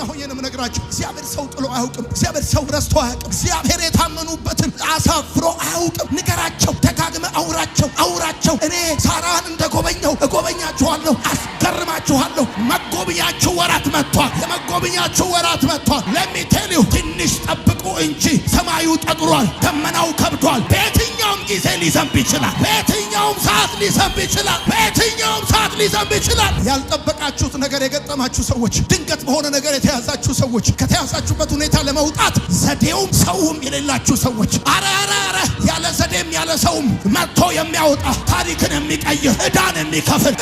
ሆኜ ነው የምነግራችሁ። እግዚአብሔር ሰው ጥሎ አያውቅም። እግዚአብሔር ሰው ረስቶ አያውቅም። እግዚአብሔር የታመኑበትን አሳፍሮ አያውቅም። ንገራቸው፣ ደጋግመ አውራቸው። እኔ ሳራን እንደጎበኘው እጎበኛችኋለሁ፣ አስገርማችኋለሁ። መጎብኛችሁ ወራት መጥቷል። የመጎብኛችሁ ወራት መጥቷል። ለሚቴልዩ ትንሽ ጠብቁ እንጂ ሰማዩ ጠግሯል፣ ደመናው ከብዷል። በየትኛውም ጊዜ ሊዘንብ ይችላል። በየትኛውም ሰዓት ሊዘንብ ይችላል። በየትኛውም ሰዓት ሊዘንብ ይችላል። ያልጠበቃችሁት ነገር የገጠማችሁ ሰዎች፣ ድንገት በሆነ ነገር የተያዛችሁ ሰዎች፣ ከተያዛችሁበት ሁኔታ ለመውጣት ዘዴውም ሰውም የሌላችሁ ሰዎች፣ አረ ያለ ዘዴም ያለ ሰውም መጥቶ የሚያወጣ ታሪክን የሚቀይር ዕዳን የሚከፍል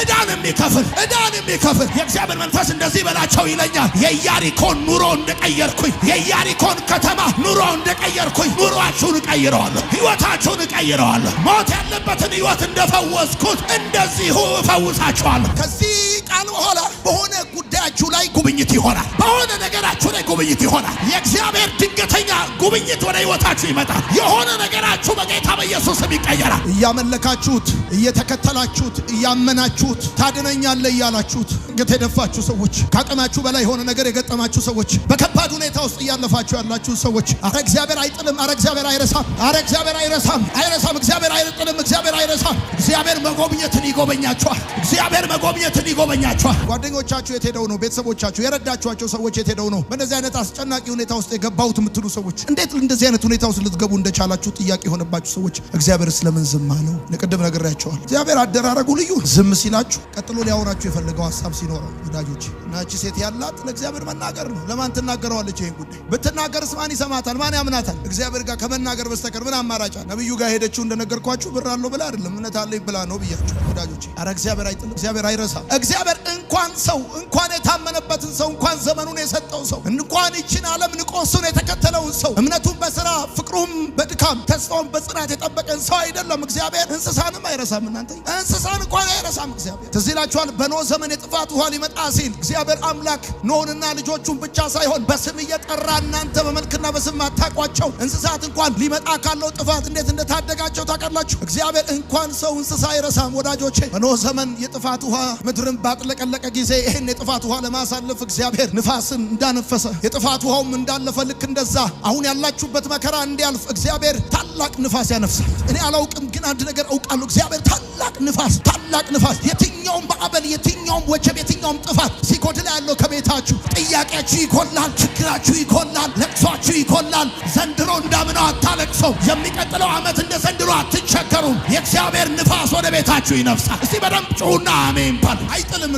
የእግዚአብሔር መንፈስ እንደዚህ በላቸው ይለኛል። የኢያሪኮን ኑሮ እንደቀየርኩኝ፣ የኢያሪኮን ከተማ ኑሮ እንደቀየርኩኝ ኑሯችሁን እቀይረዋለሁ፣ ሕይወታችሁን እቀይረዋለሁ። ሞት ያለበትን ሕይወት እንደፈወስኩት እንደዚሁ እፈውሳችኋለሁ። ከዚህ ቃል በኋላ በሆነ ጉዳያችሁ ላይ ጉብኝት ይሆናል። በሆነ ነገራችሁ ላይ ጉብኝት ይሆናል። የእግዚአብሔር ድንገተኛ ጉብኝት ወደ ሕይወታችሁ ይመጣል። የሆነ ነገራችሁ በጌታ በኢየሱስም ይቀየራል። እያመለካችሁት፣ እየተከተላችሁት፣ እያመናችሁት ታድነኛለህ እያላችሁት የተደፋችሁ ሰዎች፣ ከአቅማችሁ በላይ የሆነ ነገር የገጠማችሁ ሰዎች፣ በከባድ ሁኔታ ውስጥ እያለፋችሁ ያላችሁ ሰዎች፣ አረ እግዚአብሔር አይጥልም፣ አረ እግዚአብሔር አይረሳም፣ አረ እግዚአብሔር አይረሳም፣ እግዚአብሔር አይጥልም፣ እግዚአብሔር አይረሳም። እግዚአብሔር መጎብኘትን ይጎበኛችኋል። እግዚአብሔር መጎብኘትን ይጎበኛችኋል። ጓደኞቻችሁ የት ሄደው ነው? ቤተሰቦቻችሁ የረዳችኋቸው ሰዎች የት ሄደው ነው? በእንደዚህ አይነት አስጨናቂ ሁኔታ ውስጥ የገባሁት የምትሉ ሰዎች፣ እንዴት እንደዚህ አይነት ሁኔታ ውስጥ ልትገቡ እንደቻላችሁ ጥያቄ የሆነባችሁ ሰዎች፣ እግዚአብሔር ስለምን ዝም አለው? ለቅድም ነግሬያችኋል። እግዚአብሔር አደራረጉ ልዩ። ዝም ሲላችሁ ቀጥሎ ሊያወራችሁ የፈለገው ሐሳብ ሲኖረው ወዳጆች፣ ናቺ ሴት ያላት ለእግዚአብሔር መናገር ነው። ለማን ትናገረዋለች? ይሄን ጉዳይ ብትናገርስ ማን ይሰማታል? ማን ያምናታል? እግዚአብሔር ጋር ከመናገር በስተቀር ምን አማራጭ? ነብዩ ጋር ሄደችው እንደነገርኳችሁ ብር አለው ብላ አይደለም፣ እምነት አለኝ ብላ ነው ብያችሁ ወዳጆች። አረ እግዚአብሔር አይጥልም፣ እግዚአብሔር አይረሳም። እግዚአብሔር እንኳን ሰው እንኳን የታመነበትን ሰው እንኳን ዘመኑን የሰጠው ሰው እንኳን ይችን ዓለም ንቆ እሱን የተከተለውን ሰው እምነቱን በስራ ፍቅሩም በድካም ተስፋውን በጽናት የጠበቀን ሰው አይደለም እግዚአብሔር። እንስሳንም አይረሳም። እናንተ እንስሳን እንኳን አይረሳም እግዚአብሔር። ትዝ ይላችኋል በኖህ ዘመን የጥፋት ውሃ ሊመጣ ሲል እግዚአብሔር አምላክ ኖህንና ልጆቹን ብቻ ሳይሆን በስም እየጠራ እናንተ በመልክና በስም አታውቋቸው እንስሳት እንኳን ሊመጣ ካለው ጥፋት እንዴት እንደታደጋቸው ታውቃላችሁ። እግዚአብሔር እንኳን ሰው እንስሳ አይረሳም ወዳጆቼ። በኖህ ዘመን የጥፋት ውሃ ምድርን ባጥለቀለቀ ጊዜ ይህን የጥፋት ውሃ ለማሳለፍ እግዚአብሔር ንፋስን እንዳነፈሰ የጥፋት ውሃውም እንዳለፈ ልክ እንደዛ አሁን ያላችሁበት መከራ እንዲያልፍ እግዚአብሔር ታላቅ ንፋስ ያነፍሳል። እኔ አላውቅም፣ ግን አንድ ነገር አውቃለሁ። እግዚአብሔር ታላቅ ንፋስ የትኛውም ማዕበል፣ የትኛውም ወጀብ፣ የትኛውም ጥፋት ሲጎድል ያለው ከቤታችሁ ጥያቄያችሁ ይኮላል፣ ችግራችሁ ይኮላል፣ ለቅሷችሁ ይኮላል። ዘንድሮ እንዳምነው አታለቅሰው። የሚቀጥለው ዓመት እንደ ዘንድሮ አትቸገሩም። የእግዚአብሔር ንፋስ ወደ ቤታችሁ ይነፍሳል። እስቲ በደንብ ጩሁና አሜን በሉ። አይጥልም